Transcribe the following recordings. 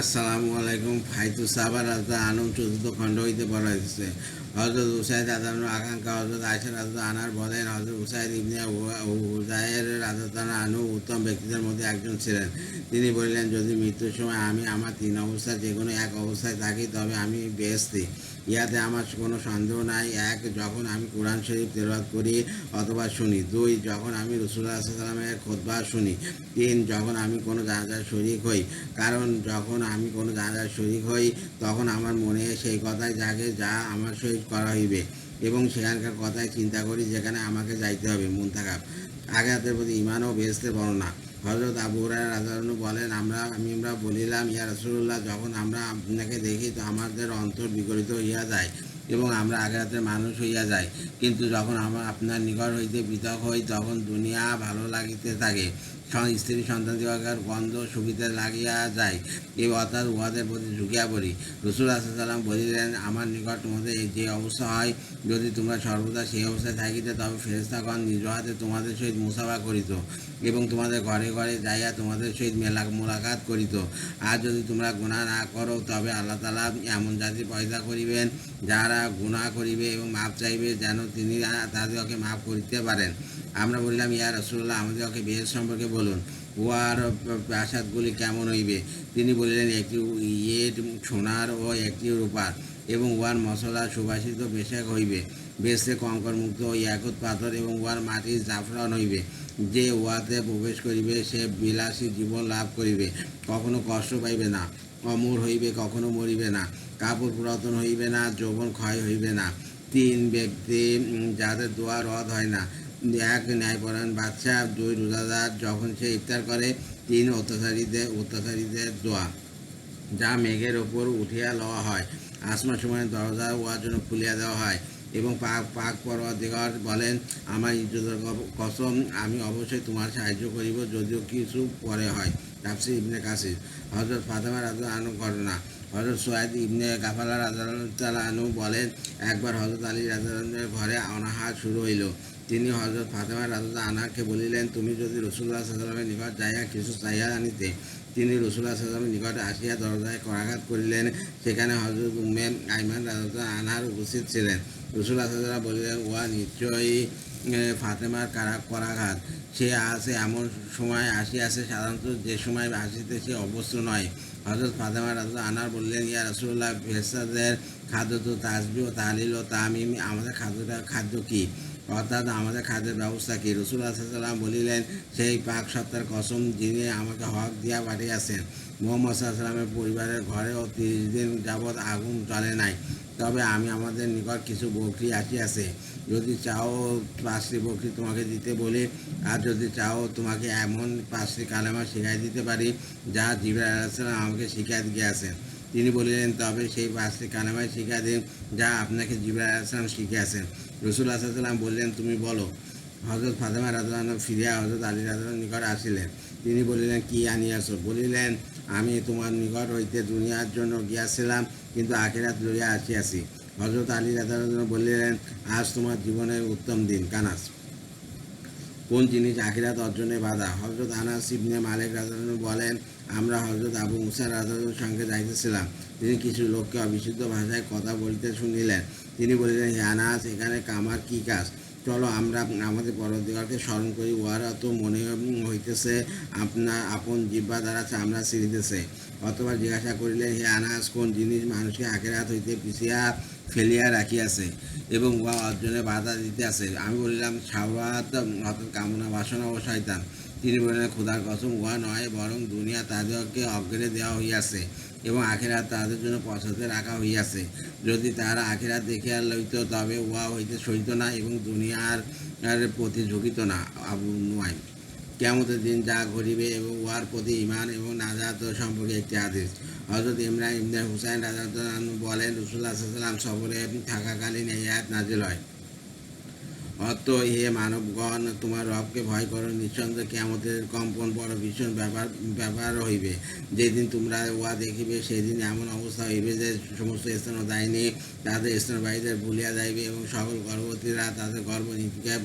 আসসালামু আলাইকুম। ফাইতু সাহাবা রাজা আনম চতুর্থ খণ্ড হইতে বলা হয়েছে। হজরত উসাইদ আদানোর আকাঙ্ক্ষা হজরত আয়সা রাজা আনার বলেন, হজরত উসাইদ ইবনে হুজায়ের রাজা আনু উত্তম ব্যক্তিদের মধ্যে একজন ছিলেন। তিনি বললেন, যদি মৃত্যুর সময় আমি আমার তিন অবস্থায় যে কোনো এক অবস্থায় থাকি তবে আমি বেহেশতি। ইহাতে আমার কোনো সন্দেহ নাই। এক, যখন আমি কোরআন শরীফ তেলাওয়াত করি অথবা শুনি। দুই, যখন আমি রাসূলুল্লাহ সাল্লাল্লাহু আলাইহি ওয়াসাল্লামের খুতবা শুনি। তিন, যখন আমি কোনো জানাজার শরীক হই। কারণ যখন আমি কোনো জানাজার শরীক হই তখন আমার মনে সেই কথাই জাগে যা আমার সহিত করা হইবে, এবং সেখানকার কথাই চিন্তা করি যেখানে আমাকে যাইতে হবে। মুনতাকাব আখিরাতের প্রতি ঈমান ও বেহেশতের বর্ণনা। হযরত আবু হুরায়রা রাদিয়াল্লাহু আনহু বলেন, আমরা বলিলাম, ইয়া রাসূলুল্লাহ, যখন আমরা আপনাকে দেখি তো আমাদের অন্তর বিগলিত হইয়া যায় এবং আমরা আখিরাতের মানুষ হইয়া যাই। কিন্তু যখন আমরা আপনার নিকট হইতে পৃথক হই তখন দুনিয়া ভালো লাগিতে থাকে, স্ত্রী সন্তান দিবাকার গন্ধ সুবিধা লাগিয়া যায়, এই অর্থাৎ উহাদের প্রতি ঝুঁকিয়া পড়ি। রাসূল সাল্লাম বলিলেন, আমার নিকট তোমাদের যে অবস্থা হয়, যদি তোমরা সর্বদা সেই অবস্থায় থাকিতে তবে ফেরেশতাগণ নিজ হাতে তোমাদের সহিত মুসাফা করিত এবং তোমাদের ঘরে ঘরে যাইয়া তোমাদের সহিত মোলাকাত করিত। আর যদি তোমরা গুনাহ না করো তবে আল্লাহ তাআলা এমন জাতি পয়দা করিবেন যারা গুনাহ করিবে এবং মাপ চাইবে যেন তিনি তাদেরকে মাফ করিতে পারেন। আমরা বললাম, ইয়া রাসূলুল্লাহ, আমাদেরকে বেহেশত সম্পর্কে বলুন। উহার প্রাসাদগুলি কেমন হইবে? তিনি বলিলেন, একটি ইট সোনার ও একটি রূপার, এবং উহার মশলা সুবাসিত বেশেক হইবে। বেশে কঙ্করমুক্ত ও ইয়াকুত পাথর, এবং উহার মাটি জাফরান হইবে। যে উহাতে প্রবেশ করিবে সে বিলাসী জীবন লাভ করিবে, কখনো কষ্ট পাইবে না, অমর হইবে, কখনো মরিবে না, কাপড় পুরাতন হইবে না, যৌবন ক্ষয় হইবে না। তিন ব্যক্তি যাদের দোয়া রদ হয় না। এক, ন্যায়পরায়ণ বাদশাহ। দুই, রোজাদার যখন সে ইফতার করে। তিন, অত্যাচারীদের দোয়া, যা মেঘের ওপর উঠিয়া লওয়া হয়, আসমান সময়ের দরজা উহার জন্য খুলিয়া দেওয়া হয়। এবং পাক পরওয়ারদিগার বলেন, আমার ইজ্জতের কসম, আমি অবশ্যই তোমার সাহায্য করিব, যদিও কিছু পরে হয়। তাফসীর ইবনে কাসির। হযরত ফাতেমা রাদিয়াল্লাহু আনহা ঘটনা। হযরত সুয়াইদ ইবনে গাফালা রাদিয়াল্লাহু আনহু বলেন, একবার হযরত আলী রাদিয়াল্লাহু আনহুর ঘরে অনাহার শুরু হইল। তিনি হযরত ফাতেমা রাদিয়াল্লাহু আনহাকে বলিলেন, তুমি যদি রাসূলুল্লাহ সাল্লাল্লাহু আলাইহি ওয়াসাল্লামের নিকট যাইয়া কিছু চাহিয়া আনিতে। তিনি রাসূলুল্লাহ সাল্লাল্লাহু আলাইহি ওয়াসাল্লামের নিকটে আসিয়া দরজায় করাঘাত করিলেন। সেখানে হযরত উম্মে আইমান রাদিয়াল্লাহু আনহা উপস্থিত ছিলেন। রাসূলুল্লাহ সাল্লাল্লাহু আলাইহি ওয়াসাল্লাম বলিলেন, উহা নিশ্চয়ই ফাতেমার করাঘাত। সে আসে এমন সময় আসিয়াছে সাধারণত যে সময় আসিতে সে অভ্যস্ত নয়। হযরত ফাতেমা রাদিয়াল্লাহু আনহা বললেন, ইয়া রাসূলুল্লাহ, ফেরেশতাদের খাদ্য তো তাসবিহ ও তাহলিল ও তাহমিদ, আমাদের খাদ্য কি? অর্থাৎ আমাদের খাদ্যের ব্যবস্থা কি? রাসূলুল্লাহ সাল্লাল্লাহু আলাইহি ওয়াসাল্লাম বলিলেন, সেই পাক সত্তার কসম যিনি আমাকে হক দিয়া পাঠিয়েছেন, মুহাম্মদ সাল্লাল্লাহু আলাইহি ওয়াসাল্লামের পরিবারের ঘরেও 30 দিন যাবৎ আগুন জ্বলে নাই। তবে আমাদের নিকট কিছু বকরী আসিয়াছে। যদি চাও 5টি বকরী তোমাকে দিতে বলি, আর যদি চাও তোমাকে এমন 5টি কালেমা শিখাই দিতে পারি যা জিবরাইল আলাইহিস সালাম আমাকে শিখাই গিয়েছেন। তিনি বলিলেন, তবে সেই 5টি কালেমাই শিখা দিন যা আপনাকে জিবরাইল আলাইহিস সালাম শিখিয়েছেন। রাসূলুল্লাহ সাল্লাল্লাহু আলাইহি ওয়াসাল্লাম বললেন, তুমি বলো। হযরত ফাতেমা রাদিয়াল্লাহু আনহা ফিরিয়া হযরত আলী রাদিয়াল্লাহু আনহুর নিকট আসিলেন। তিনি বলিলেন, কি আনিয়াছ? বলিলেন, আমি তোমার নিকট হইতে দুনিয়ার জন্য গিয়াছিলাম, কিন্তু আখিরাত লইয়া আসিয়াছি। হযরত আলী রাদিয়াল্লাহু আনহু বলিলেন, আজ তোমার জীবনের উত্তম দিন। কানাস কোন জিনিস আখিরাত অর্জনে বাধা? হযরত আনাস ইবনে মালিক রাদিয়াল্লাহু আনহু বলেন, আমরা হযরত আবু মুসা রাদিয়াল্লাহু আনহুর সঙ্গে যাইতেছিলাম। তিনি কিছু লোককে অবিশুদ্ধ ভাষায় কথা বলিতে শুনিলেন। তিনি বলিলেন, হে আনাস, এখানে কামার কি কাজ? চলো আমরা আমাদের পরদিগরকে স্মরণ করি। উহারা তো মনে হইতেছে আপনার আপন জিহ্বা দ্বারা চামড়া ছিঁড়িতেছে। অথবা জিজ্ঞাসা করিলেন, হে আনাস, কোন জিনিস মানুষকে আখিরাত হইতে পিছিয়া ফেলিয়া রাখিয়াছে এবং উহা অর্জনে বাধা দিতেছে? আমি বলিলাম, শাহওয়াত, অর্থাৎ কামনা, বাসনা ও শয়তান। তিনি বলিলেন, খোদার কসম, উহা নয়, বরং দুনিয়া তাদেরকে অগ্রে দেওয়া হইয়াছে এবং আখিরাত তাদের জন্য পশ্চাতে রাখা হইয়াছে। যদি তাহারা আখিরাত দেখিয়া লইত তবে উহা হইতে সরিত না এবং দুনিয়ার প্রতি ঝুঁকিত না। আবু নুয়াইম। কিয়ামতের দিন যা ঘটিবে এবং উহার প্রতি ঈমান এবং নাজাত সম্পর্কে একটি হাদীস। হযরত ইমরান ইবনে হুসাইন রাদিয়াল্লাহু আনহু বলেন, রাসূলুল্লাহ সাল্লাল্লাহু আলাইহি ওয়াসাল্লাম সফরে থাকাকালীন এই আয়াত নাযিল হয়। অর্থ, হে মানবগণ, তোমার রবকে ভয় করো। নিঃসন্দেহে কিয়ামতের কম্পন বড় ভীষণ ব্যাপার হইবে। যেদিন তোমরা উহা দেখিবে সেদিন এমন অবস্থা হইবে যে সমস্ত স্তনদায়িনী তাদের স্তনবাহীদের ভুলিয়া যাইবে এবং সকল গর্ভবতীরা তাদের গর্ভ নিক্ষেপ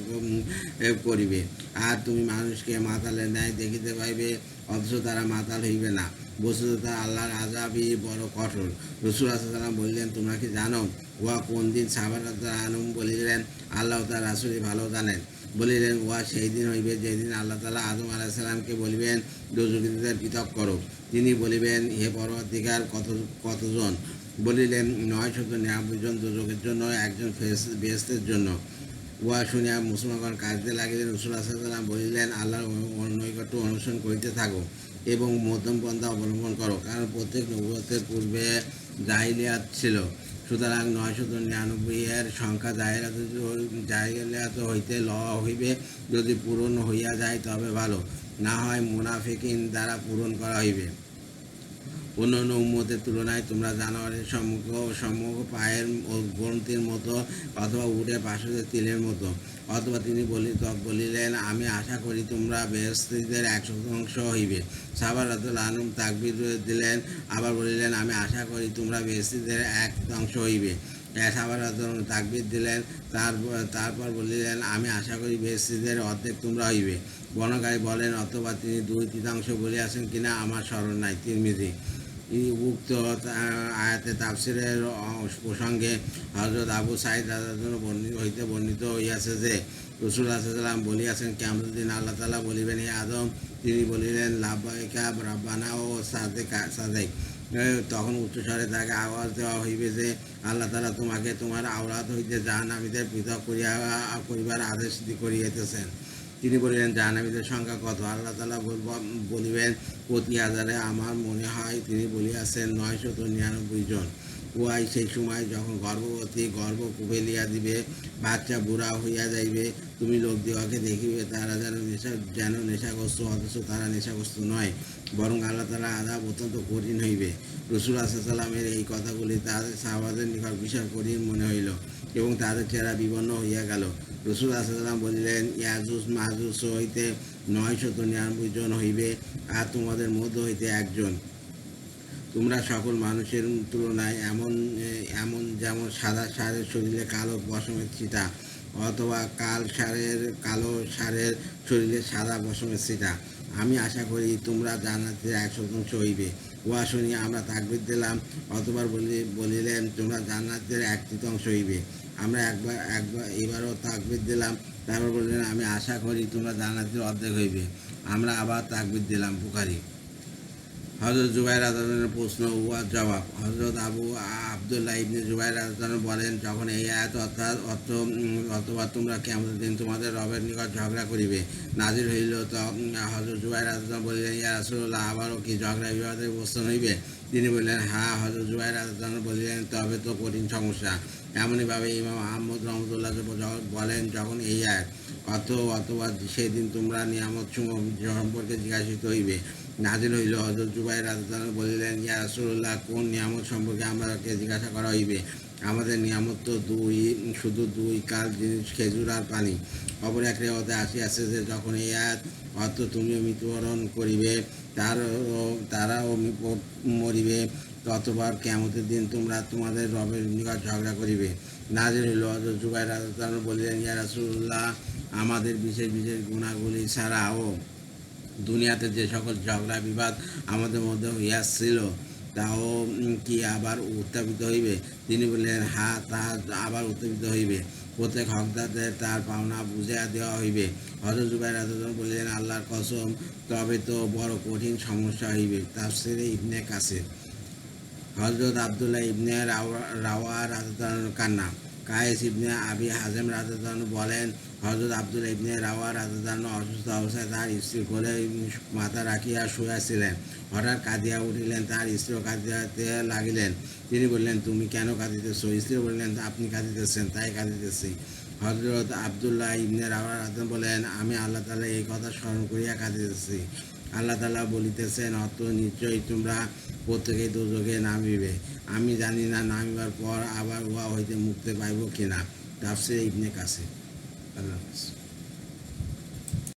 করিবে। আর তুমি মানুষকে মাতালের ন্যায় দেখিতে পাইবে, অথচ তারা মাতাল হইবে না। বস্তুত আল্লাহর আযাবই বড় কঠোর। রাসূল সাল্লাল্লাহু বললেন, তোমরা কি জানো উহা কোন দিন? সাহাবারা রাদিয়াল্লাহু আনহুম বলিলেন, আল্লাহ তার রাসূলই ভালো জানেন। বলিলেন, উহা সেই দিন হইবে যেদিন আল্লাহ তাআলা আদম আলাইহিস সালামকে বলিবেন, দোজখীদের পৃথক করো। তিনি বলিবেন, হে পরওয়ারদিগার, কতজন? বলিলেন, 999 জন দোজখের জন্য, একজন বেহেশতের জন্য। উহা শুনিয়া মুসলমানগণ কাঁদিতে লাগিলেন। রাসূল সাল্লাল্লাহু আলাইহি ওয়াসাল্লাম বলিলেন, আল্লাহর নৈকট্য অনুসরণ করিতে থাকো এবং মধ্যম পন্থা অবলম্বন করো, কারণ প্রত্যেক নবুয়তের পূর্বে জাহিলিয়াত ছিল। সুতরাং 999 এর সংখ্যা জাহিলিয়াত হইতে লওয়া হইবে। যদি পূরণ হইয়া যায় তবে ভালো, না হয় মুনাফিকিন দ্বারা পূরণ করা হইবে। অন্য অন্য উম্মতের তুলনায় তোমরা জানোয়ারের সম্মুখ পায়ের গ্রন্থির মতো, অথবা উটের পার্শ্বদের তিলের মতো। অথবা তিনি বলিলেন, আমি আশা করি তোমরা বেহেশতীদের 100% হইবে। সাহাবা রাদিয়াল্লাহু আনহুম তাকবীর দিলেন, আবার বলিলেন, আমি আশা করি তোমরা বেহেশতীদের 1% হইবে। সাহাবা রাদিয়াল্লাহু আনহু তাকবীর দিলেন, তারপর বলিলেন, আমি আশা করি বেহেশতীদের অর্ধেক তোমরা হইবে। বর্ণনাকারী বলেন, অথবা তিনি 2/3 বলিয়াছেন কিনা আমার স্মরণ নাই। তিরমিজি। উক্ত আয়াতে তাফসীরের প্রসঙ্গে হযরত আবু সাঈদ রাদিয়াল্লাহু আনহু হইতে বর্ণিত হইয়াছে যে, রাসূলুল্লাহ সাল্লাল্লাহু আলাইহি ওয়াসাল্লাম বলিয়াছেন, কিয়ামতের দিন আল্লাহ তাআলা বলিবেন, হে আদম। তিনি বলিলেন, লাব্বাইকা রাব্বানা ও সাদেক। তখন উচ্চস্বরে তাকে আওয়াজ দেওয়া হইবে যে, আল্লাহ তাআলা তোমাকে তোমার আওরাত হইতে জাহান্নামীদের পৃথক করিবার আদেশ করিয়াছেন। তিনি বলিলেন, জাহান্নামীদের সংখ্যা কত? আল্লাহ তাআলা বলিবেন, প্রতি হাজারে আমার মনে হয় তিনি বলিয়াছেন 999 জন। উহাই সেই সময় যখন গর্ভবতী গর্ভ কুবেলিয়া দিবে, বাচ্চা বুড়া হইয়া যাইবে। তুমি লোকদিগকে দেখিবে, তারা যেন নেশাগ্রস্ত, অথচ তারা নেশাগ্রস্ত নয়, বরং আল্লাহ তাআলা আযাব অত্যন্ত কঠিন হইবে। রাসূলুল্লাহ সাল্লাল্লাহু আলাইহি ওয়াসাল্লামের এই কথাগুলি তাদের সাহাবাদের নিকট বিশাল কঠিন মনে হইল এবং তাদের চেহারা বিবর্ণ হইয়া গেল। রাসূলুল্লাহ সাল্লাল্লাহু আলাইহি ওয়াসাল্লাম বলিলেন, ইয়াজুজ মাজুজ হইতে 999 জন হইবে, আর তোমাদের মধ্য হইতে একজন। তোমরা সকল মানুষের তুলনায় এমন যেমন সাদা ষাঁড়ের শরীরে কালো পশমের ছিটা, অথবা কালো ষাঁড়ের শরীরে সাদা পশমের ছিটা। আমি আশা করি তোমরা জান্নাতের 100% হইবে। উহা শুনিয়া আমরা তাকবীর দিলাম। অতঃপর বলিলেন, তোমরা জান্নাতের 1/3 হইবে। আমরা এবারও তাকবীর দিলাম। তারপর বললেন, আমি আশা করি তোমরা জান্নাতের অর্ধেক হইবে। আমরা আবার তাকবীর দিলাম। বুখারী। হযরত জুবাইর রাদিয়াল্লাহু প্রশ্ন ও জবাব। হযরত আব্দুল্লাহ ইবনে জুবাইর রাদিয়াল্লাহু বলেন, যখন এই আয়াত অথবা তোমরা কিয়ামতের দিন তোমাদের রবের নিকট ঝগড়া করিবে নাযিল হইল, তো হযরত জুবাইর রাদিয়াল্লাহু বললেন, ইয়া রাসূলুল্লাহ, আবারও কি ঝগড়া বিবাদের অবস্থান হইবে? তিনি বললেন, হ্যাঁ। হযরত জুবাইর রাদিয়াল্লাহু বললেন, তবে তো কঠিন সমস্যা। এমনইভাবে ইমাম আহমদ রাহমাতুল্লাহ বলেন, যখন এই আয়াত অথবা সেদিন তোমরা নিয়ামত সমূহ সম্পর্কে জিজ্ঞাসিত হইবে নাযিল হইল, হযরত জুবাইর রাদিয়াল্লাহু বলিলেন, ইয়া রাসূলুল্লাহ, কোন নিয়ামত সম্পর্কে আমাদেরকে জিজ্ঞাসা করা হইবে? আমাদের নিয়ামত তো শুধু দুই কাল জিনিস, খেজুর আর পানি। অপর এক রিওয়ায়াতে আসিয়াছে যে, যখন এই আয়াত তুমিও মৃত্যুবরণ করিবে, তারাও মরিবে, ততবার কিয়ামতের দিন তোমরা তোমাদের রবের নিকট ঝগড়া করিবে নাযিল হইল। হযরত জুবাইর রাদিয়াল্লাহু বলিলেন, ইয়া রাসূলুল্লাহ, আমাদের বিশেষ বিশেষ গুণাগুলি ছাড়াও দুনিয়াতে যে সকল ঝগড়া বিবাদ আমাদের মধ্যে হইয়াছিল, তাও কি আবার উত্থাপিত হইবে? তিনি বললেন, হ্যাঁ, তা আবার উত্থাপিত হইবে। প্রত্যেক হকদারদের তার পাওনা বুঝিয়া দেওয়া হইবে। হযরত জুবাইর রাদিয়াল্লাহু বললেন, আল্লাহর কসম, তবে তো বড় কঠিন সমস্যা হইবে। তাফসীরে ইবনে কাসির। হযরত আব্দুল্লাহ ইবনে রাওয়া রাদিয়াল্লাহু কান্না। কায়েস ইবনে আবি হাজেম রাদিয়াল্লাহু বলেন, হযরত আব্দুল্লাহ ইবনে রাওয়া রাদিয়াল্লাহু অসুস্থ অবস্থায় তার স্ত্রী কোলে মাথা রাখিয়া শুইয়াছিলেন। হঠাৎ কাঁদিয়া উঠিলেন। তার স্ত্রীও কাঁদিতে লাগিলেন। তিনি বললেন, তুমি কেন কাঁদিতেছ? স্ত্রী বললেন, আপনি কাঁদিতেছেন, তাই কাঁদিতেছি। হযরত আব্দুল্লাহ ইবনে রাওয়া রাদিয়াল্লাহু বলেন, আমি আল্লাহ তাআলা এই কথা স্মরণ করিয়া কাঁদিতেছি। আল্লাহ তাআলা বলিতেছেন, নিশ্চয়ই তোমরা প্রত্যেকেই দোজখে নামিবে। আমি জানি না নামিবার পর আবার উহা হইতে মুক্তি পাইব কিনা। তাফসীরে ইবনে কাসির। আল্লাহ হাফেজ।